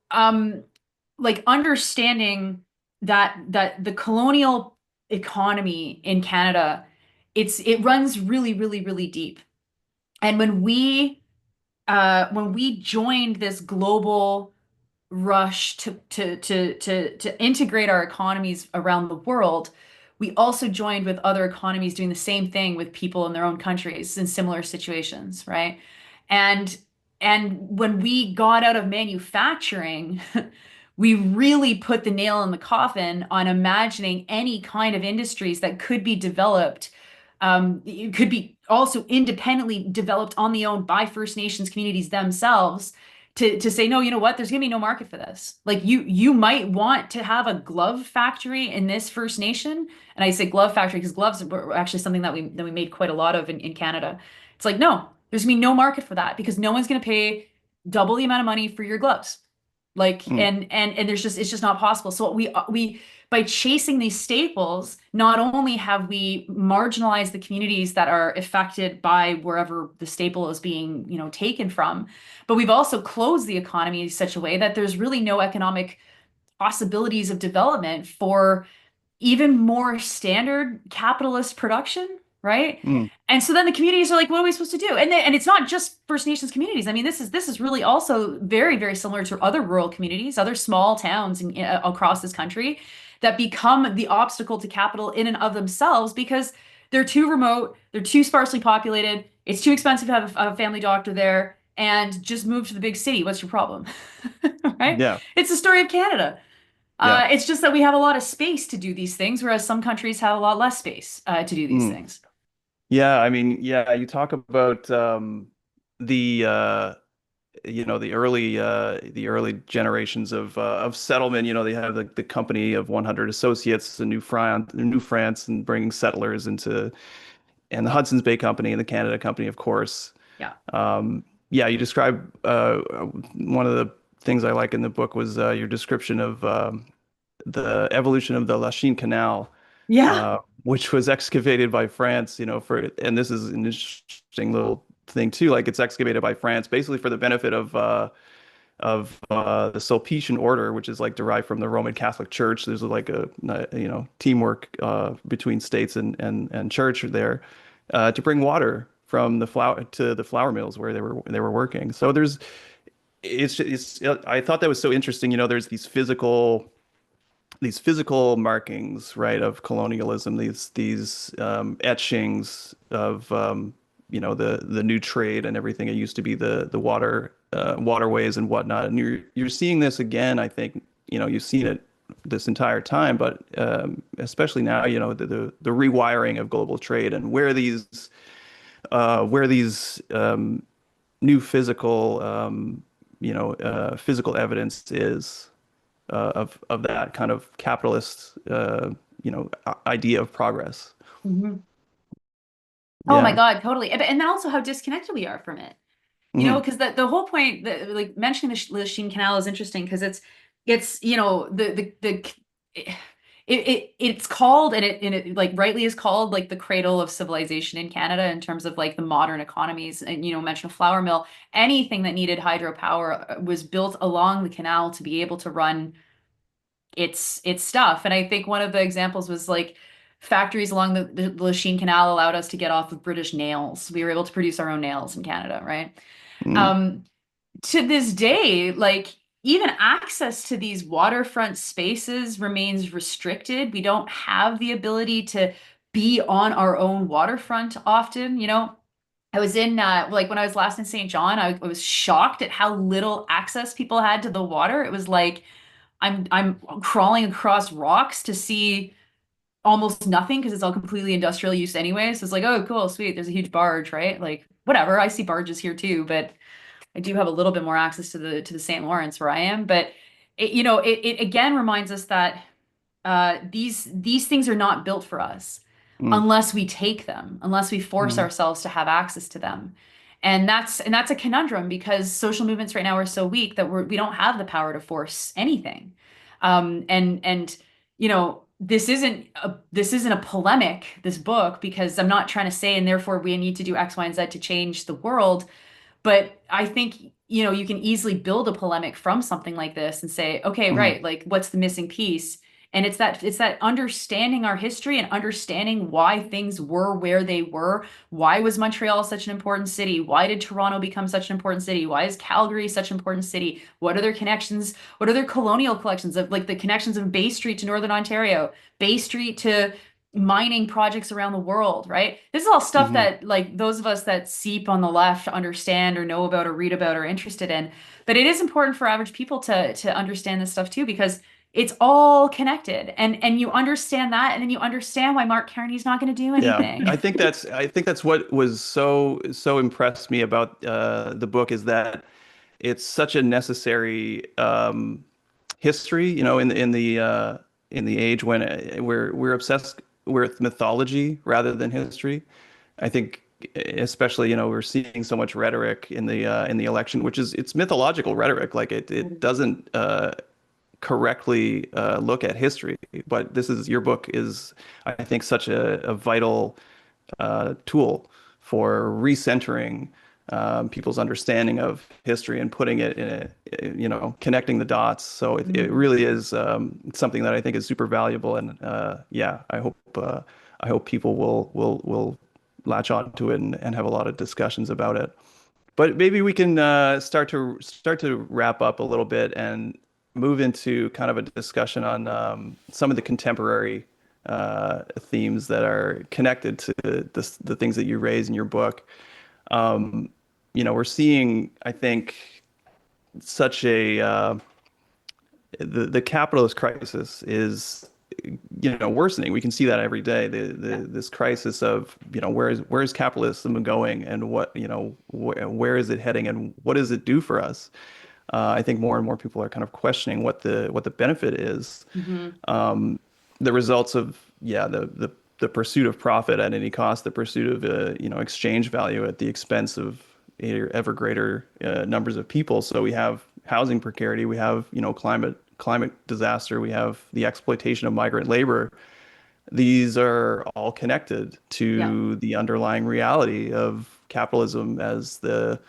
like understanding that the colonial economy in Canada, it runs really, really, really deep. And when we joined this global rush to integrate our economies around the world, we also joined with other economies doing the same thing with people in their own countries in similar situations, right? And and when we got out of manufacturing, we really put the nail in the coffin on imagining any kind of industries that could be developed. It could be also independently developed on the own by First Nations communities themselves, to say, no, you know what, there's gonna be no market for this. Like you might want to have a glove factory in this First Nation. And I say glove factory because gloves were actually something that we made quite a lot of in Canada. It's like, no, there's gonna be no market for that because no one's gonna pay double the amount of money for your gloves. Like, Mm, and it's just not possible. So we by chasing these staples, not only have we marginalized the communities that are affected by wherever the staple is being, taken from, but we've also closed the economy in such a way that there's really no economic possibilities of development for even more standard capitalist production, right? mm, And so then the communities are like, what are we supposed to do? And it's not just First Nations communities. I mean, this is really also very, very similar to other rural communities, other small towns across this country that become the obstacle to capital in and of themselves because they're too remote, they're too sparsely populated, it's too expensive to have a family doctor there, and just move to the big city. What's your problem? Right? yeah, It's the story of Canada. yeah. It's just that we have a lot of space to do these things, whereas some countries have a lot less space to do these Mm. things. Yeah, I mean, yeah, you talk about the the early generations of settlement. They have the company of 100 associates, the New France, and bringing settlers into, and the Hudson's Bay Company and the Canada Company, of course. Yeah. Yeah, you describe one of the things I like in the book was your description of the evolution of the Lachine Canal, Yeah. uh, which was excavated by France, and this is an interesting little thing too, like it's excavated by France basically for the benefit of the Sulpician order, which is like derived from the Roman Catholic Church. There's like teamwork between states and church there to bring water from the flour mills where they were working. So it's I thought that was so interesting. There's these physical markings, right, of colonialism, these etchings of the new trade and everything. It used to be the waterways and whatnot, and you're seeing this again. I think you've seen it this entire time, but especially now, the rewiring of global trade and where these new physical evidence is of that kind of capitalist idea of progress. Mhm. Oh my Yeah. God, totally. And then also how disconnected we are from it. Hmm. Because the whole point that like mentioning the Lachine Canal is interesting because it's it's called and it like rightly is called like the cradle of civilization in Canada in terms of like the modern economies and mention a flour mill. Anything that needed hydropower was built along the canal to be able to run its stuff. And I think one of the examples was like factories along the Lachine Canal allowed us to get off of British nails. We were able to produce our own nails in Canada, right? Hmm. Um, to this day, like even access to these waterfront spaces remains restricted. We don't have the ability to be on our own waterfront often. I was in like when I was last in St. John, I was shocked at how little access people had to the water. It was like I'm crawling across rocks to see almost nothing because it's all completely industrial use anyway. So it's like, oh, cool, sweet. There's a huge barge, right? Like whatever. I see barges here too, but I do have a little bit more access to the St. Lawrence where I am. But it again reminds us that these things are not built for us Hmm. unless we take them, unless we force Hmm. ourselves to have access to them. And that's a conundrum because social movements right now are so weak that we don't have the power to force anything. And this isn't a polemic, this book, because I'm not trying to say and therefore we need to do X, Y, and Z to change the world. But I think, you can easily build a polemic from something like this and say, okay, Hmm. right, like what's the missing piece? And it's that understanding our history and understanding why things were where they were. Why was Montreal such an important city? Why did Toronto become such an important city? Why is Calgary such an important city? What are their connections? What are their colonial collections of like the connections of Bay Street to Northern Ontario, Bay Street to mining projects around the world, right? This is all stuff Hmm. that like those of us that seep on the left understand or know about or read about or are interested in. But it is important for average people to understand this stuff too, because it's all connected. And you understand that, and then you understand why Mark Carney's not going to do Yeah, anything. I think that's what was so impressed me about the book is that it's such a necessary history, in the age when we're obsessed with mythology rather than history. I think especially, we're seeing so much rhetoric in the election, which is it's mythological rhetoric. Like it doesn't correctly look at history. But your book is, I think, such a vital tool for recentering people's understanding of history and putting it in connecting the dots. So it Mhm. really is something that I think is super valuable. And yeah, I hope people will latch on to it and have a lot of discussions about it. But maybe we can start to wrap up a little bit and move into kind of a discussion on some of the contemporary themes that are connected to the things that you raise in your book. Um, we're seeing, I think, such the capitalist crisis is worsening. We can see that every day. Yeah. This crisis of where is capitalism going, and where is it heading, and what does it do for us? I think more and more people are kind of questioning what the benefit is. Mhm. The results of the pursuit of profit at any cost, the pursuit of exchange value at the expense of ever greater numbers of people. So we have housing precarity, we have, climate disaster, we have the exploitation of migrant labor. These are all connected Yeah. to the underlying reality of capitalism as the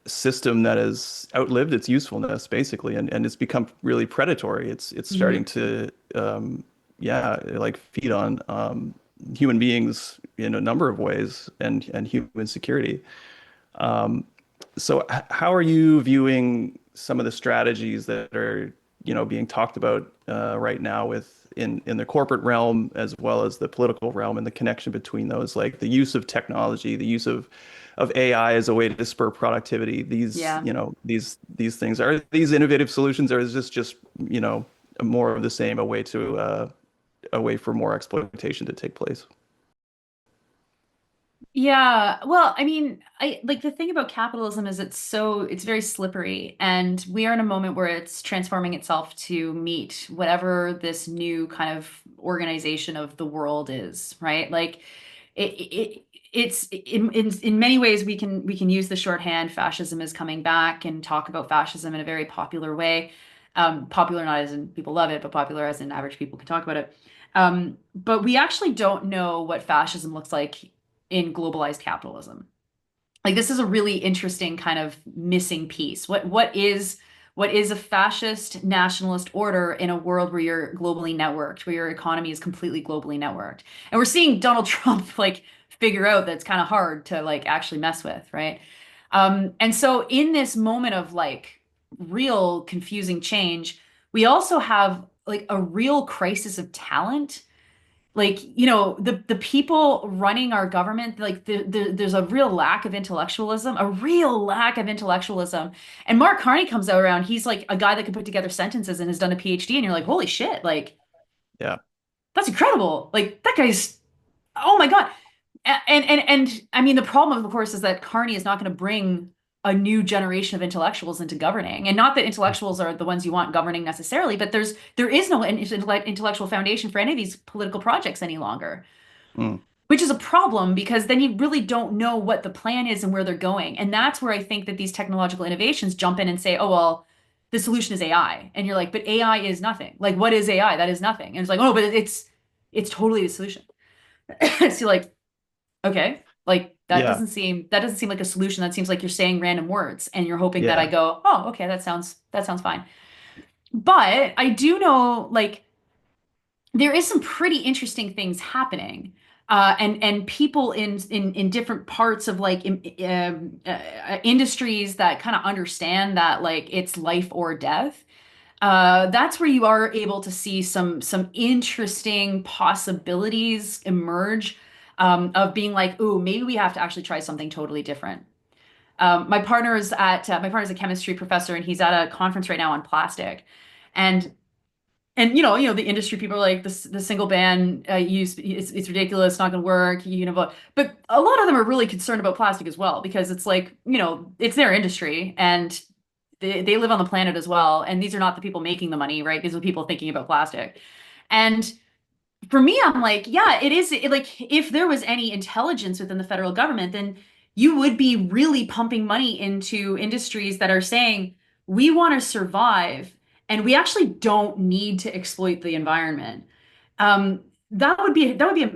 system that has outlived its usefulness, basically, and it's become really predatory. It's starting Hmm. to, yeah, like feed on human beings in a number of ways, and human security. Um, so how are you viewing some of the strategies that are, being talked about right now in the corporate realm as well as the political realm, and the connection between those, like the use of technology, the use of AI as a way to spur productivity. These, Yeah. these things, are these innovative solutions, or is this just, more of the same, a way for more exploitation to take place? Yeah. Well, I mean, I like the thing about capitalism is it's very slippery, and we are in a moment where it's transforming itself to meet whatever this new kind of organization of the world is, right? Like it's in many ways we can use the shorthand fascism is coming back and talk about fascism in a very popular way. Popular not as in people love it, but popular as in average people can talk about it. But we actually don't know what fascism looks like in globalized capitalism. Like this is a really interesting kind of missing piece. What is a fascist nationalist order in a world where you're globally networked, where your economy is completely globally networked? And we're seeing Donald Trump like figure out that's kind of hard to like actually mess with, right? And so in this moment of like real confusing change, we also have like a real crisis of talent. Like, the people running our government, like there's a real lack of intellectualism, a real lack of intellectualism. And Mark Carney comes out around, he's like a guy that can put together sentences and has done a PhD, and you're like, holy shit, like Yeah, that's incredible. Like that guy's, oh my God. And I mean, the problem, of course, is that Carney is not going to bring a new generation of intellectuals into governing. And not that intellectuals are the ones you want governing necessarily, but there is no intellectual foundation for any of these political projects any longer, mm, which is a problem because then you really don't know what the plan is and where they're going. And that's where I think that these technological innovations jump in and say, oh, well, the solution is AI. And you're like, but AI is nothing. Like, what is AI? That is nothing. And it's like, oh, but it's totally the solution. So you're like, okay, like yeah, that doesn't seem like a solution. That seems like you're saying random words and you're hoping that I yeah, go, oh, okay, that sounds fine. But I do know like there is some pretty interesting things happening. And people in different parts of like industries that kind of understand that like it's life or death. That's where you are able to see some interesting possibilities emerge, of being like, ooh, maybe we have to actually try something totally different. My partner's a chemistry professor, and he's at a conference right now on plastic, and the industry people are like the single ban use, it's ridiculous, it's not going to work, but a lot of them are really concerned about plastic as well because it's like it's their industry and they live on the planet as well, and these are not the people making the money, right? These are the people thinking about plastic. And for me, I'm like, yeah, like if there was any intelligence within the federal government, then you would be really pumping money into industries that are saying, we want to survive and we actually don't need to exploit the environment. That would be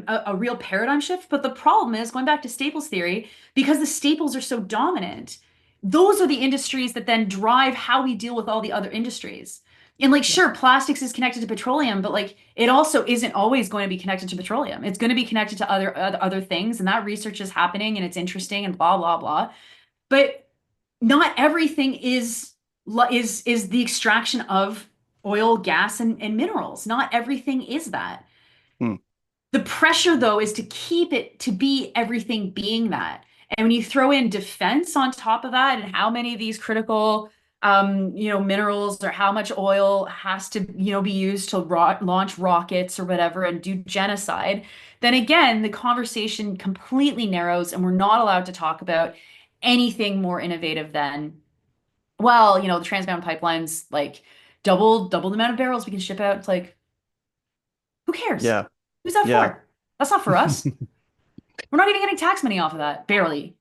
a real paradigm shift. But the problem is going back to staples theory, because the staples are so dominant, those are the industries that then drive how we deal with all the other industries. And like, yeah, sure, plastics is connected to petroleum, but like, it also isn't always going to be connected to petroleum. It's going to be connected to other things, and that research is happening, and it's interesting, and blah blah blah. But not everything is the extraction of oil, gas, and minerals. Not everything is that. mm, The pressure, though, is to keep it to be everything being that. And when you throw in defense on top of that, and how many of these critical, minerals or how much oil has to, be used to launch rockets or whatever and do genocide, then again, the conversation completely narrows, and we're not allowed to talk about anything more innovative than, well, the Trans Mountain pipelines, like double the amount of barrels we can ship out. It's like, who cares? yeah, Who's that yeah. for? That's not for us. We're not even getting tax money off of that, barely.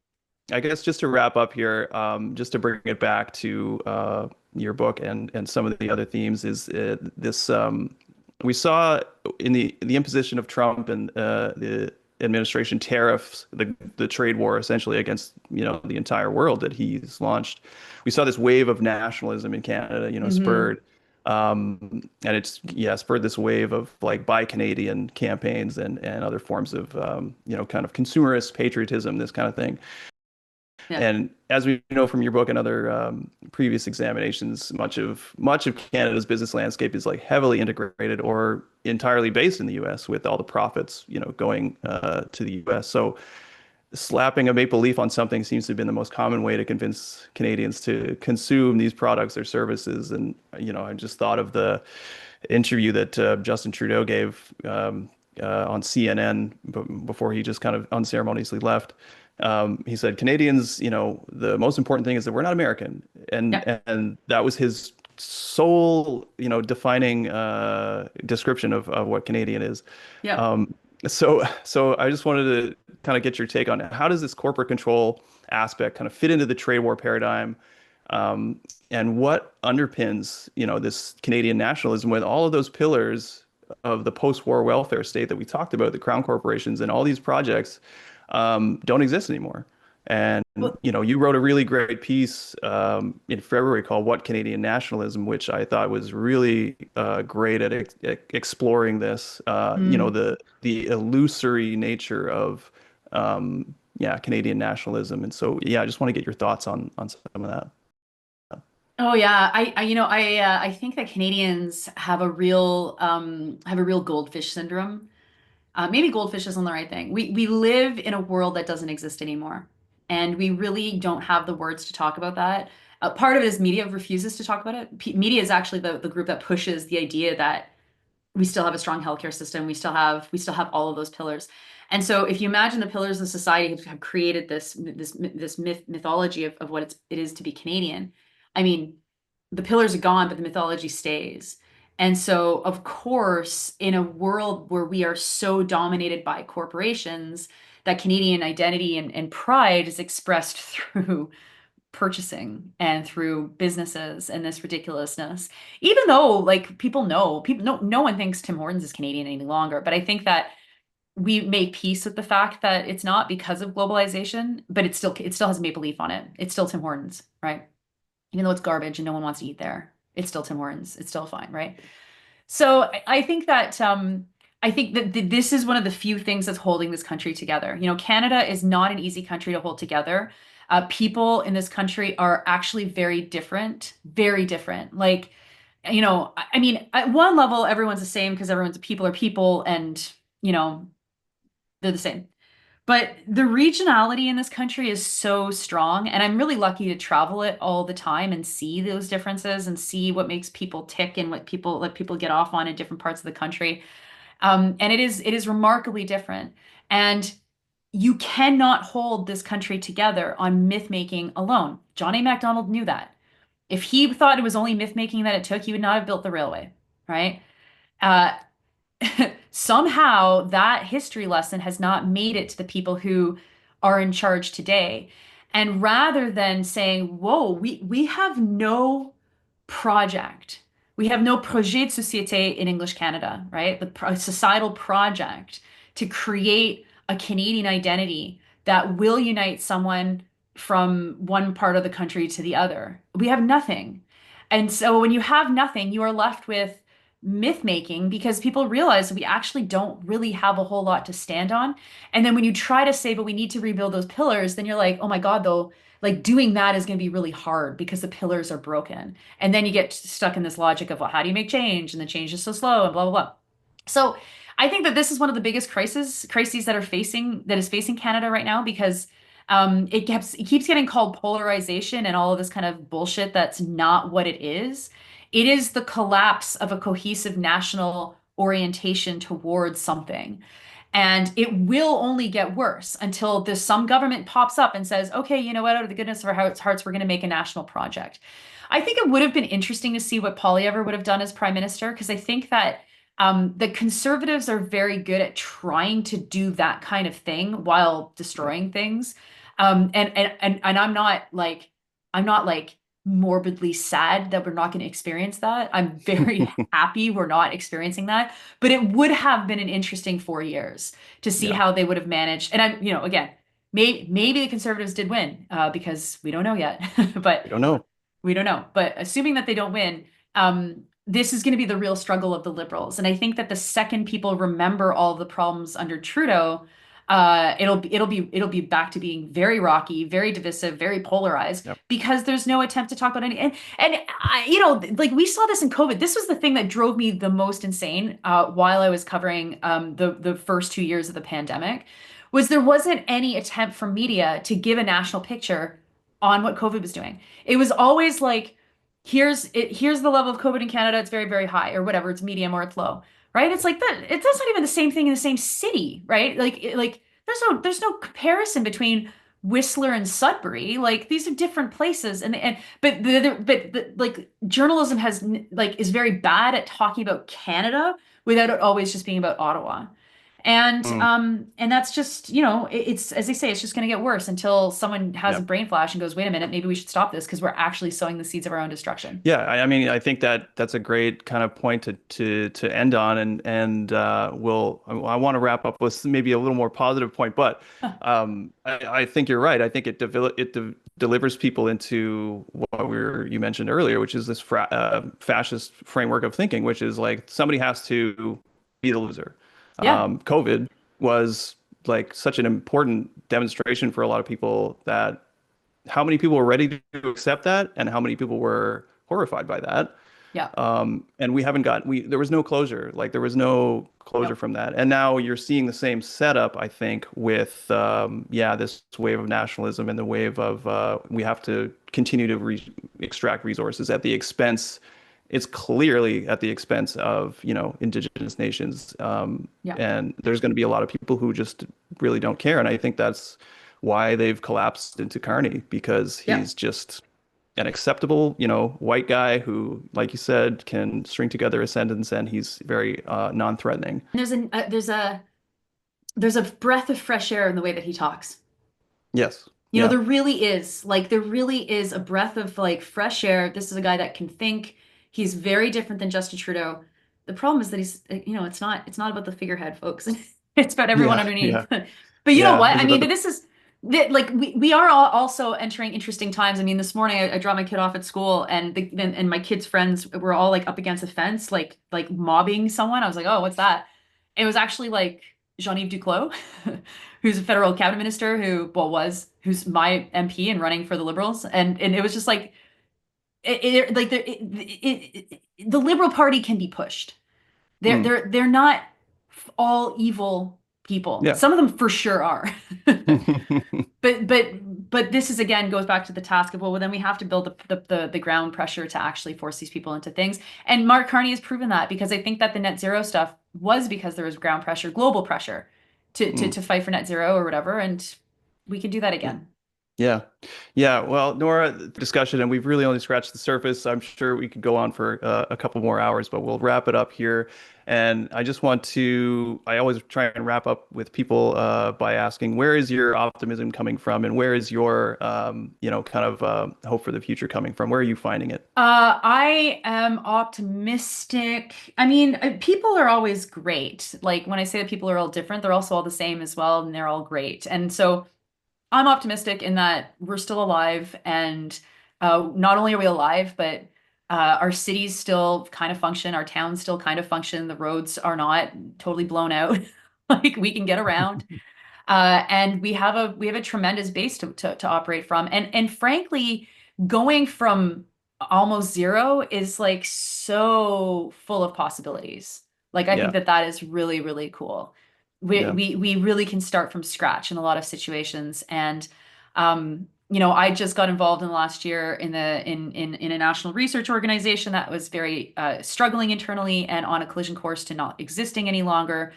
I guess just to wrap up here, just to bring it back to your book and some of the other themes is this we saw in the imposition of Trump and the administration tariffs, the trade war essentially against the entire world that he's launched. We saw this wave of nationalism in Canada, Hmm. spurred. And it's spurred this wave of like buy Canadian campaigns and other forms of kind of consumerist patriotism, this kind of thing. Yeah. And as we know from your book and other previous examinations, much of Canada's business landscape is like heavily integrated or entirely based in the U.S. with all the profits, going to the U.S. So slapping a maple leaf on something seems to have been the most common way to convince Canadians to consume these products or services. And I just thought of the interview that Justin Trudeau gave on CNN before he just kind of unceremoniously left. He said, Canadians, the most important thing is that we're not American. And Yeah. and that was his sole, defining description of what Canadian is. Yeah. So I just wanted to kind of get your take on how does this corporate control aspect kind of fit into the trade war paradigm, and what underpins, this Canadian nationalism with all of those pillars of the post-war welfare state that we talked about, the crown corporations and all these projects don't exist anymore. And Well, you wrote a really great piece in February called "What Canadian Nationalism," which I thought was really great at exploring this. mm. The illusory nature of Canadian nationalism. And so I just want to get your thoughts on some of that. Oh yeah, I think that Canadians have a real goldfish syndrome. Maybe goldfish isn't the right thing. We live in a world that doesn't exist anymore, and we really don't have the words to talk about that. Part of it is media refuses to talk about it. Media is actually the group that pushes the idea that we still have a strong healthcare system. We still have all of those pillars. And so if you imagine the pillars of society have created this mythology of what it is to be Canadian, I mean, the pillars are gone, but the mythology stays. And so, of course, in a world where we are so dominated by corporations, that Canadian identity and pride is expressed through purchasing and through businesses and this ridiculousness. Even though like people no one thinks Tim Hortons is Canadian any longer, but I think that we make peace with the fact that it's not because of globalization, but it still has Maple Leaf on it. It's still Tim Hortons, right? Even though it's garbage and no one wants to eat there, it's still Tim Hortons. It's still fine, right? So I think that this is one of the few things that's holding this country together. Canada is not an easy country to hold together. People in this country are actually very different, very different. Like, I mean, at one level, everyone's the same because everyone's people are people, and you know, they're the same. But the regionality in this country is so strong, and I'm really lucky to travel it all the time and see those differences and see what makes people tick and what people let people get off on in different parts of the country. And it is remarkably different. And you cannot hold this country together on myth making alone. John A. Macdonald knew that. If he thought it was only myth making that it took, he would not have built the railway, right? Uh, Somehow that history lesson has not made it to the people who are in charge today. And rather than saying, whoa, we have no project. We have no projet de société in English Canada, right? Societal project to create a Canadian identity that will unite someone from one part of the country to the other. We have nothing. And so when you have nothing, you are left with myth making because people realize we actually don't really have a whole lot to stand on. And then when you try to say, but we need to rebuild those pillars, then you're like, oh my God, though, like doing that is going to be really hard because the pillars are broken. And then you get stuck in this logic of, well, how do you make change? And the change is so slow and blah, blah, blah. So I think that this is one of the biggest crises that is facing Canada right now because it keeps getting called polarization and all of this kind of bullshit that's not what it is. It is the collapse of a cohesive national orientation towards something. And it will only get worse until there's some government pops up and says, okay, you know what, out of the goodness of our hearts, we're going to make a national project. I think it would have been interesting to see what Poilievre would have done as prime minister, because I think that the conservatives are very good at trying to do that kind of thing while destroying things. And I'm not like morbidly sad that we're not going to experience that. I'm very happy we're not experiencing that. But it would have been an interesting 4 years to see Yeah, how they would have managed. And I'm, again, maybe the conservatives did win, because we don't know yet. But we don't know. we don't know. But assuming that they don't win, this is going to be the real struggle of the liberals. And I think that the second people remember all of the problems under Trudeau, it'll be back to being very rocky, very divisive, very polarized, Yep. because there's no attempt to talk about any. And I, like we saw this in COVID. This was the thing that drove me the most insane, while I was covering the first 2 years of the pandemic, was there wasn't any attempt from media to give a national picture on what COVID was doing. It was always like, here's the level of COVID in Canada. It's very, very high, or whatever. It's medium or it's low, right? It's like that. That's not even the same thing in the same city, right? Like there's no comparison between Whistler and Sudbury. Like these are different places, and like journalism is very bad at talking about Canada without it always just being about Ottawa. Mm, And that's just, it's, as they say, it's just going to get worse until someone has a yep. brain flash and goes, wait a minute, maybe we should stop this because we're actually sowing the seeds of our own destruction. Yeah, I mean, I think that that's a great kind of point to end on, and I want to wrap up with maybe a little more positive point, but I think you're right. I think it delivers people into what you mentioned earlier, which is this fascist framework of thinking, which is like somebody has to be the loser. Yeah. COVID was like such an important demonstration for a lot of people that how many people were ready to accept that and how many people were horrified by that. Yeah. And we haven't got we there was no closure. Like there was no closure Yep. from that. And now you're seeing the same setup, I think, with this wave of nationalism and the wave of we have to continue to extract resources at the expense. It's clearly at the expense of, indigenous nations. Yeah. And there's going to be a lot of people who just really don't care. And I think that's why they've collapsed into Carney, because Yeah. he's just an acceptable, white guy who, like you said, can string together a sentence, and he's very non-threatening. There's a breath of fresh air in the way that he talks. Yes. Yeah. There really is a breath of like fresh air. This is a guy that can think. He's very different than Justin Trudeau. The problem is that it's not about the figurehead, folks. It's about everyone Yeah. underneath. Yeah. But you know Yeah. what? It's I mean, about but the this is that like we are all also entering interesting times. I mean, this morning I dropped my kid off at school, and my kid's friends were all like up against a fence, like mobbing someone. I was like, oh, what's that? It was actually like Jean-Yves Duclos, who's a federal cabinet minister who's my MP and running for the Liberals, and it was just like the Liberal Party can be pushed. mm, They're not all evil people. yeah. Some of them for sure are. But this is again goes back to the task of, well, then we have to build the ground pressure to actually force these people into things. And Mark Carney has proven that, because I think that the net zero stuff was because there was ground pressure, global pressure to to Mm, to fight for net zero or whatever, and we can do that yeah. again. Yeah. Yeah. Well, Nora, discussion, and we've really only scratched the surface. I'm sure we could go on for a couple more hours, but we'll wrap it up here. And I always try and wrap up with people by asking, where is your optimism coming from? And where is your, kind of hope for the future coming from? Where are you finding it? I am optimistic. I mean, people are always great. Like when I say that people are all different, they're also all the same as well, and they're all great. And so I'm optimistic in that we're still alive, and not only are we alive, but our cities still kind of function, our towns still kind of function, the roads are not totally blown out. Like we can get around. And we have a tremendous base to operate from. And frankly, going from almost zero is like so full of possibilities. Like I think Yeah. that is really, really cool. We Yeah. we we really can start from scratch in a lot of situations. And I just got involved in the last year in a national research organization that was very struggling internally and on a collision course to not existing any longer.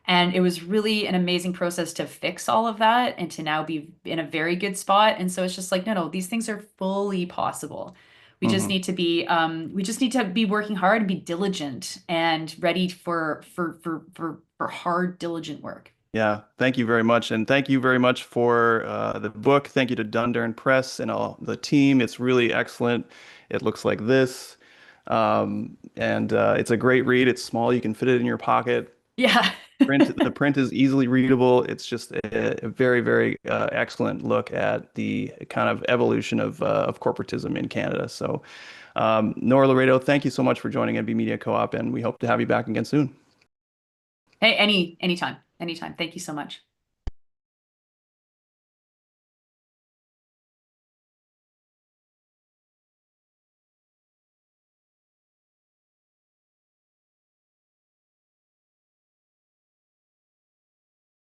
And it was really an amazing process to fix all of that and to now be in a very good spot. And so it's just like, no, no, these things are fully possible. We just Hmm. need to be working hard and be diligent and ready for hard, diligent work. Yeah, thank you very much. And thank you very much for the book. Thank you to Durdurn Press and all the team. It's really excellent. It looks like this. And it's a great read. It's small. You can fit it in your pocket. Yeah. The print is easily readable. It's just a very, very excellent look at the kind of evolution of corporatism in Canada. So, Nora Loreto, thank you so much for joining NB Media Co-op, and we hope to have you back again soon. Hey, anytime. Anytime. Thank you so much.